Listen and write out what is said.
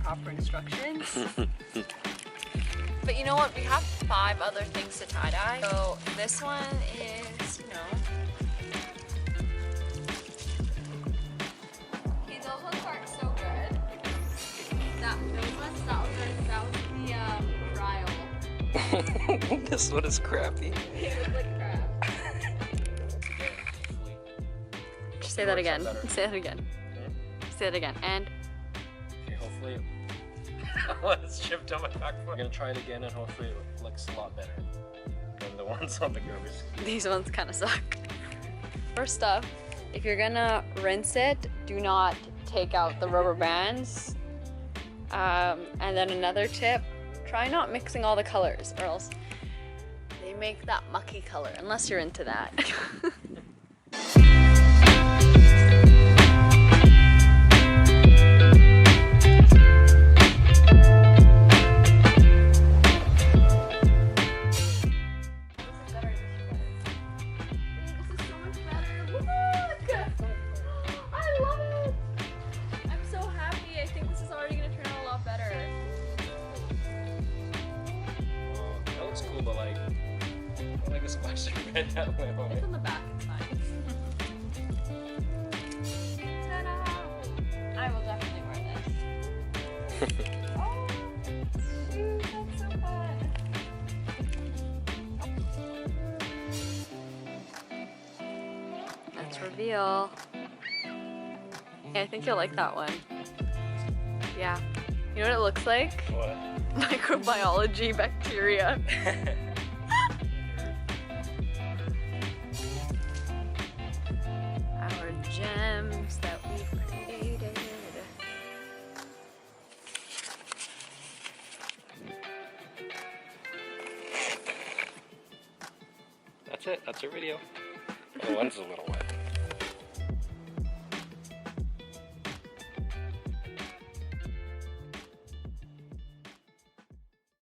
Proper instructions. But you know what? We have 5 other things to tie-dye. So this one is, you know. Okay, those ones aren't so good. Those ones, that was the trial. This one is crappy. It was like crap. Just say that again. Say that again. Say that again. And okay, hopefully it's chipped on my back foot. I'm gonna try it again and hopefully it looks a lot better than the ones on the garbage. These ones kind of suck. First up, if you're gonna rinse it, do not take out the rubber bands. And then another tip, try not mixing all the colors or else they make that mucky color, unless you're into that. But like, I like a splash of red that way. It's on the back, it's fine. Ta-da! I will definitely wear this. Oh, shoot, that's so fun. Let's reveal. Yeah, I think you'll like that one. Yeah. You know what it looks like? What? Microbiology bacteria. Our gems that we've created. That's it. That's our video. Oh, the one's a little wet.